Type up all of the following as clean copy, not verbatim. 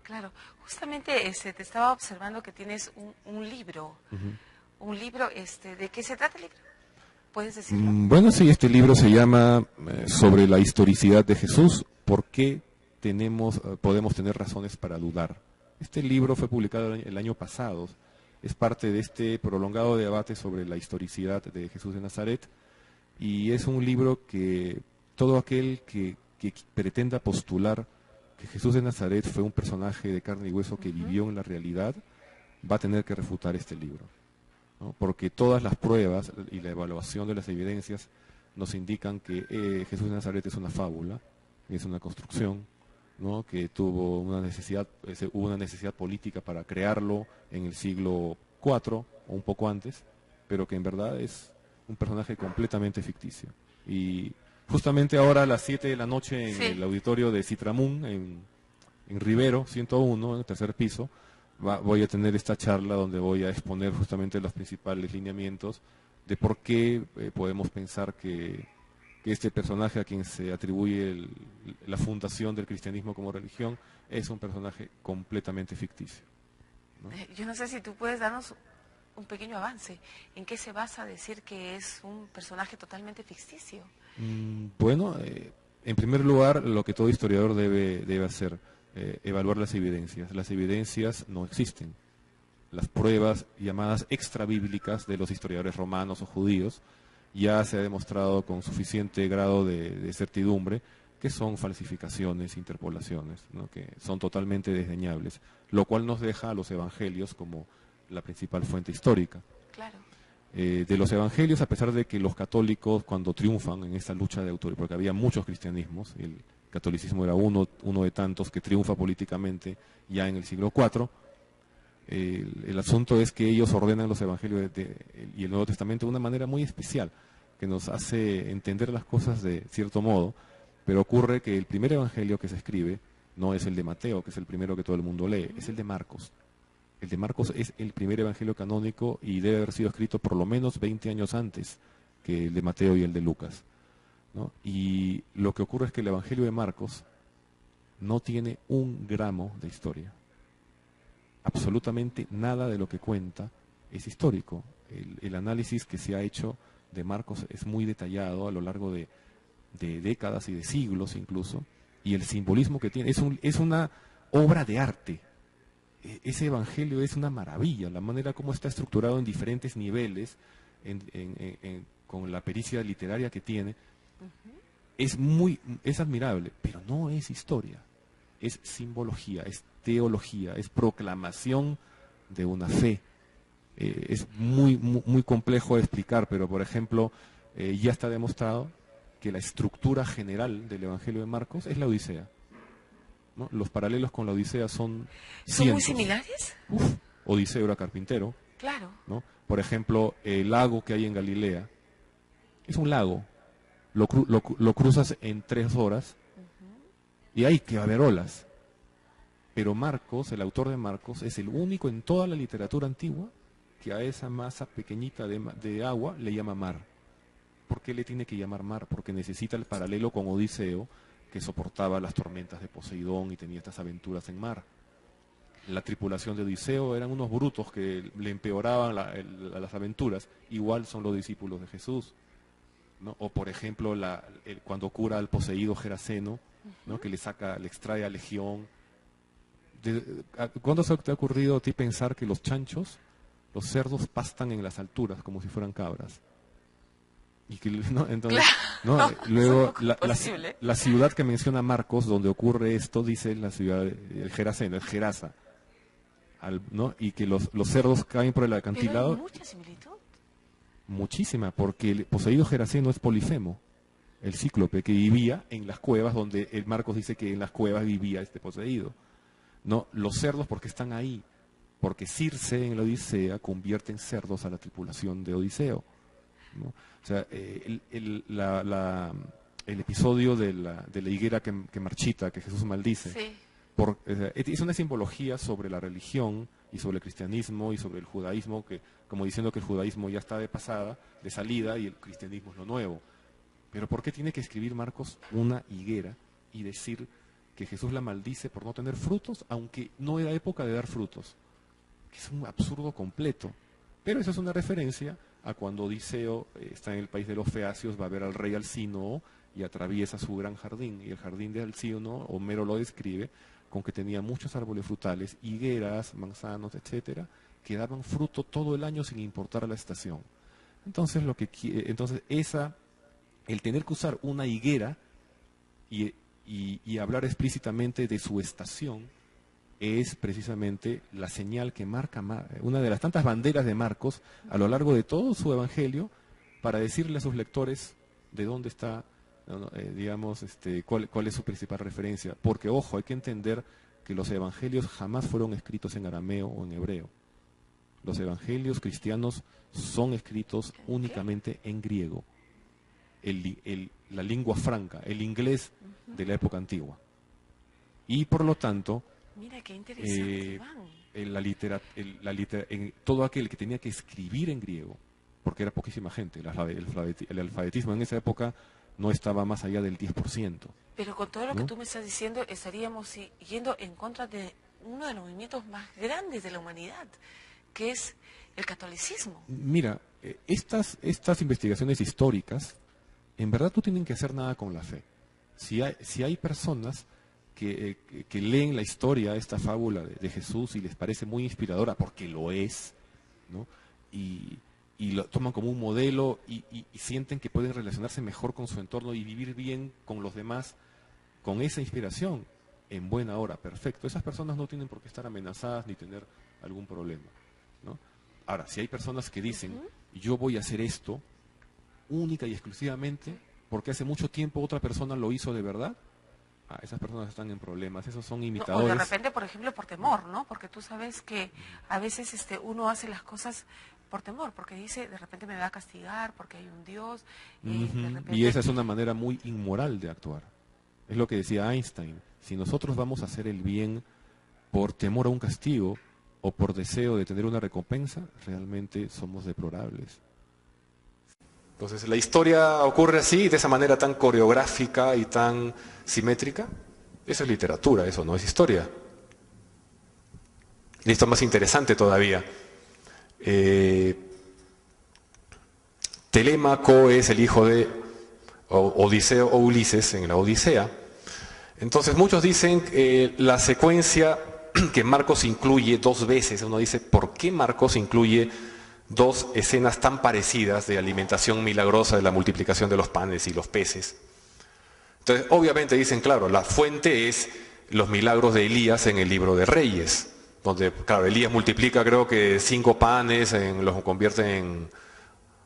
Claro, justamente te estaba observando que tienes un libro. Un libro, ¿de qué se trata el libro? ¿Puedes decirlo? Bueno, sí, este libro se llama Sobre la historicidad de Jesús, ¿por qué podemos tener razones para dudar? Este libro fue publicado el año pasado, es parte de este prolongado debate sobre la historicidad de Jesús de Nazaret, y es un libro que todo aquel que pretenda postular que Jesús de Nazaret fue un personaje de carne y hueso que vivió en la realidad, va a tener que refutar este libro, ¿no? Porque todas las pruebas y la evaluación de las evidencias nos indican que Jesús de Nazaret es una fábula, es una construcción, ¿no? Que hubo una necesidad política para crearlo en el siglo IV o un poco antes, pero que en verdad es un personaje completamente ficticio. Y justamente ahora a las 7 de la noche en el auditorio de Citramun, en Rivero 101, en el tercer piso, voy a tener esta charla donde voy a exponer justamente los principales lineamientos de por qué podemos pensar que este personaje a quien se atribuye la fundación del cristianismo como religión es un personaje completamente ficticio, ¿no? Yo no sé si tú puedes darnos un pequeño avance. ¿En qué se basa decir que es un personaje totalmente ficticio? Bueno, en primer lugar, lo que todo historiador debe hacer, evaluar las evidencias. Las evidencias no existen. Las pruebas llamadas extrabíblicas de los historiadores romanos o judíos ya se ha demostrado con suficiente grado de certidumbre que son falsificaciones, interpolaciones, ¿no? Que son totalmente desdeñables, lo cual nos deja a los evangelios como la principal fuente histórica. Claro. De los evangelios, a pesar de que los católicos cuando triunfan en esta lucha de autoridad, porque había muchos cristianismos, el catolicismo era uno de tantos que triunfa políticamente ya en el siglo IV, el asunto es que ellos ordenan los evangelios y el Nuevo Testamento de una manera muy especial, que nos hace entender las cosas de cierto modo, pero ocurre que el primer evangelio que se escribe no es el de Mateo, que es el primero que todo el mundo lee, es el de Marcos. El de Marcos es el primer evangelio canónico y debe haber sido escrito por lo menos 20 años antes que el de Mateo y el de Lucas, ¿no? Y lo que ocurre es que el evangelio de Marcos no tiene un gramo de historia. Absolutamente nada de lo que cuenta es histórico. El análisis que se ha hecho de Marcos es muy detallado a lo largo de décadas y de siglos incluso, y el simbolismo que tiene es una obra de arte. Ese evangelio es una maravilla, la manera como está estructurado en diferentes niveles, con la pericia literaria que tiene, es admirable, pero no es historia, es simbología, es teología, es proclamación de una fe. Es muy complejo de explicar, pero por ejemplo, ya está demostrado que la estructura general del Evangelio de Marcos es la Odisea, ¿no? Los paralelos con la Odisea son cientos. ¿Son muy similares? Odiseo era carpintero. Claro. ¿No? Por ejemplo, el lago que hay en Galilea es un lago. Lo cruzas en 3 horas y hay que haber olas. Pero Marcos, el autor de Marcos, es el único en toda la literatura antigua que a esa masa pequeñita de agua le llama mar. ¿Por qué le tiene que llamar mar? Porque necesita el paralelo con Odiseo, que soportaba las tormentas de Poseidón y tenía estas aventuras en mar. La tripulación de Odiseo eran unos brutos que le empeoraban las aventuras. Igual son los discípulos de Jesús, ¿no? O por ejemplo, cuando cura al poseído Geraseno, ¿no? Que le extrae a Legión. ¿Cuándo se te ha ocurrido a ti pensar que los cerdos pastan en las alturas como si fueran cabras? Y que, ¿no? Entonces, claro. ¿no? Luego la ciudad que menciona Marcos donde ocurre esto, dice la ciudad del Geraseno, es Gerasa, ¿no? Y que los cerdos caen por el acantilado. ¿Pero hay mucha similitud? Muchísima, porque el poseído Geraseno es Polifemo, el cíclope que vivía en las cuevas, donde el Marcos dice que en las cuevas vivía este poseído. No, los cerdos porque están ahí, porque Circe en la Odisea convierte en cerdos a la tripulación de Odiseo, ¿no? O sea, el episodio de la higuera que marchita, que Jesús maldice, sí. Es una simbología sobre la religión y sobre el cristianismo y sobre el judaísmo, que como diciendo que el judaísmo ya está de salida, y el cristianismo es lo nuevo. Pero ¿por qué tiene que escribir Marcos una higuera y decir que Jesús la maldice por no tener frutos, aunque no era época de dar frutos. Es un absurdo completo. Pero eso es una referencia a cuando Odiseo está en el país de los Feacios, va a ver al rey Alcínoo y atraviesa su gran jardín. Y el jardín de Alcínoo, Homero lo describe con que tenía muchos árboles frutales, higueras, manzanos, etcétera, que daban fruto todo el año sin importar la estación. Entonces, el tener que usar una higuera y hablar explícitamente de su estación es precisamente la señal que marca una de las tantas banderas de Marcos a lo largo de todo su evangelio para decirle a sus lectores de dónde está, cuál es su principal referencia. Porque, ojo, hay que entender que los evangelios jamás fueron escritos en arameo o en hebreo. Los evangelios cristianos son escritos únicamente en griego, la lengua franca, el inglés de la época antigua. Y por lo tanto, mira qué interesante, todo aquel que tenía que escribir en griego, porque era poquísima gente, el alfabetismo en esa época no estaba más allá del 10%. Pero con todo lo que tú me estás diciendo, estaríamos yendo en contra de uno de los movimientos más grandes de la humanidad, que es el catolicismo. Mira, estas investigaciones históricas, en verdad no tienen que hacer nada con la fe. Si hay personas que leen la historia, esta fábula de Jesús, y les parece muy inspiradora, porque lo es, ¿no? Y lo toman como un modelo y sienten que pueden relacionarse mejor con su entorno y vivir bien con los demás, con esa inspiración, en buena hora, perfecto. Esas personas no tienen por qué estar amenazadas ni tener algún problema, ¿no? Ahora, si hay personas que dicen, yo voy a hacer esto única y exclusivamente porque hace mucho tiempo otra persona lo hizo de verdad, esas personas están en problemas, esos son imitadores. O de repente, por ejemplo, por temor, ¿no? Porque tú sabes que a veces uno hace las cosas por temor, porque dice, de repente me va a castigar, porque hay un Dios. De repente... Y esa es una manera muy inmoral de actuar. Es lo que decía Einstein, si nosotros vamos a hacer el bien por temor a un castigo o por deseo de tener una recompensa, realmente somos deplorables. Entonces, la historia ocurre así, de esa manera tan coreográfica y tan simétrica. Eso es literatura, eso no es historia. Y esto es más interesante todavía. Telémaco es el hijo de Odiseo o Ulises en la Odisea. Entonces, muchos dicen la secuencia que Marcos incluye dos veces. Uno dice, ¿por qué Marcos incluye dos escenas tan parecidas de alimentación milagrosa, de la multiplicación de los panes y los peces? Entonces, obviamente dicen, claro, la fuente es los milagros de Elías en el libro de Reyes, donde, claro, Elías multiplica, creo que 5 panes, los convierte en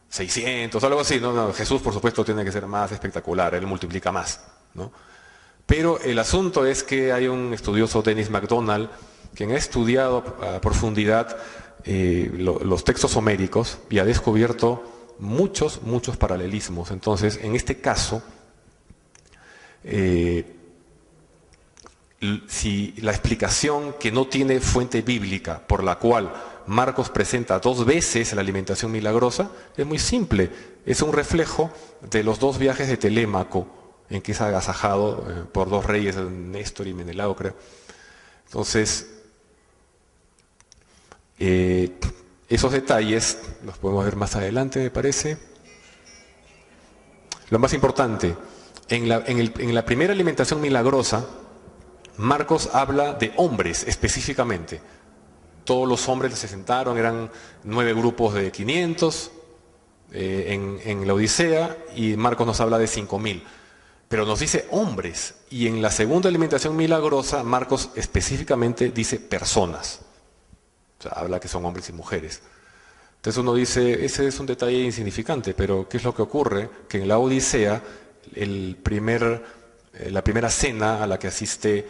600, algo así. No, Jesús, por supuesto, tiene que ser más espectacular, él multiplica más, ¿no? Pero el asunto es que hay un estudioso, Dennis MacDonald, quien ha estudiado a profundidad los textos homéricos y ha descubierto muchos paralelismos. Entonces, en este caso, si la explicación que no tiene fuente bíblica, por la cual Marcos presenta dos veces la alimentación milagrosa, es muy simple. Es un reflejo de los dos viajes de Telémaco, en que es agasajado por dos reyes, Néstor y Menelao, creo. Entonces, esos detalles los podemos ver más adelante, me parece. Lo más importante, en la primera alimentación milagrosa, Marcos habla de hombres específicamente. Todos los hombres se sentaron, eran 9 grupos de 500 en la Odisea, y Marcos nos habla de 5000. Pero nos dice hombres, y en la segunda alimentación milagrosa, Marcos específicamente dice personas. O sea, habla que son hombres y mujeres. Entonces uno dice, ese es un detalle insignificante, pero ¿qué es lo que ocurre? Que en la Odisea, la primera cena a la que asiste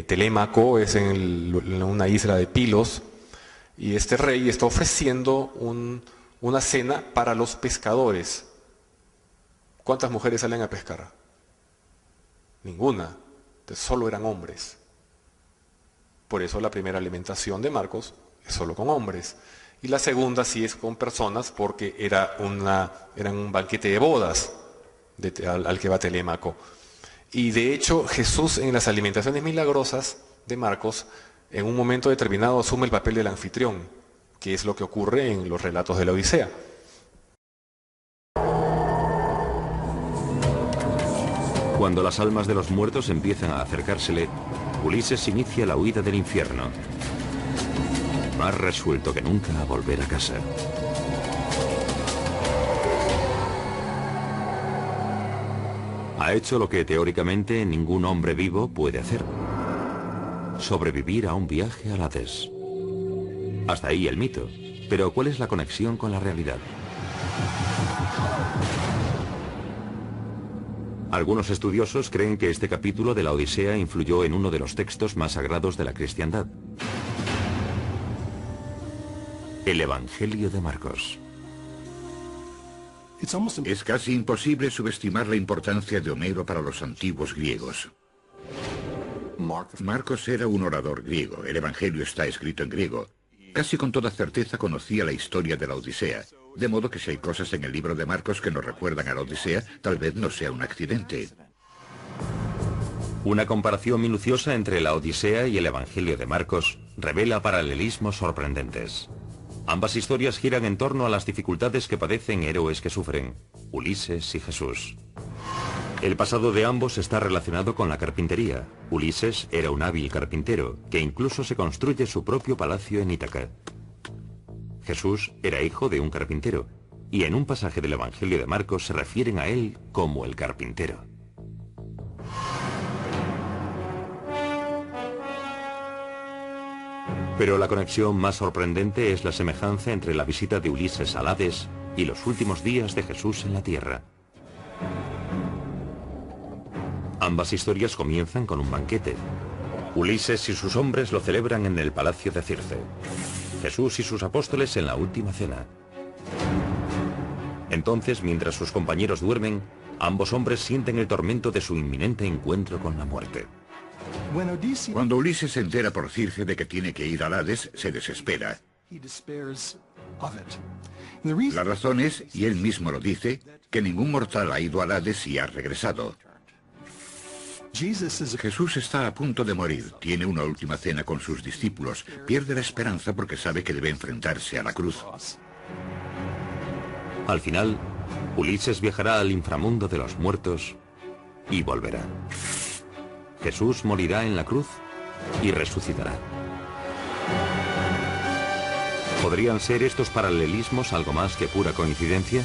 Telémaco es en una isla de Pilos, y este rey está ofreciendo una cena para los pescadores. ¿Cuántas mujeres salen a pescar? Ninguna. Entonces solo eran hombres. Por eso la primera alimentación de Marcos es solo con hombres. Y la segunda sí es con personas, porque era un banquete de bodas al que va Telémaco. Y de hecho Jesús en las alimentaciones milagrosas de Marcos, en un momento determinado asume el papel del anfitrión, que es lo que ocurre en los relatos de la Odisea. Cuando las almas de los muertos empiezan a acercársele, Ulises inicia la huida del infierno, más resuelto que nunca a volver a casa. Ha hecho lo que teóricamente ningún hombre vivo puede hacer: sobrevivir a un viaje al Hades. Hasta ahí el mito, pero ¿cuál es la conexión con la realidad? Algunos estudiosos creen que este capítulo de la Odisea influyó en uno de los textos más sagrados de la cristiandad: el Evangelio de Marcos. Es casi imposible subestimar la importancia de Homero para los antiguos griegos. Marcos era un orador griego, el Evangelio está escrito en griego. Casi con toda certeza conocía la historia de la Odisea, de modo que si hay cosas en el libro de Marcos que nos recuerdan a la Odisea, tal vez no sea un accidente. Una comparación minuciosa entre la Odisea y el Evangelio de Marcos revela paralelismos sorprendentes. Ambas historias giran en torno a las dificultades que padecen héroes que sufren: Ulises y Jesús. El pasado de ambos está relacionado con la carpintería. Ulises era un hábil carpintero, que incluso se construye su propio palacio en Ítaca. Jesús era hijo de un carpintero, y en un pasaje del Evangelio de Marcos se refieren a él como el carpintero. Pero la conexión más sorprendente es la semejanza entre la visita de Ulises al Hades y los últimos días de Jesús en la tierra. Ambas historias comienzan con un banquete. Ulises y sus hombres lo celebran en el palacio de Circe. Jesús y sus apóstoles en la última cena. Entonces, mientras sus compañeros duermen, ambos hombres sienten el tormento de su inminente encuentro con la muerte. Cuando Ulises se entera por Circe de que tiene que ir al Hades, se desespera. La razón es, y él mismo lo dice, que ningún mortal ha ido al Hades y ha regresado. Jesús está a punto de morir, tiene una última cena con sus discípulos, pierde la esperanza porque sabe que debe enfrentarse a la cruz. Al final, Ulises viajará al inframundo de los muertos y volverá. Jesús morirá en la cruz y resucitará. ¿Podrían ser estos paralelismos algo más que pura coincidencia?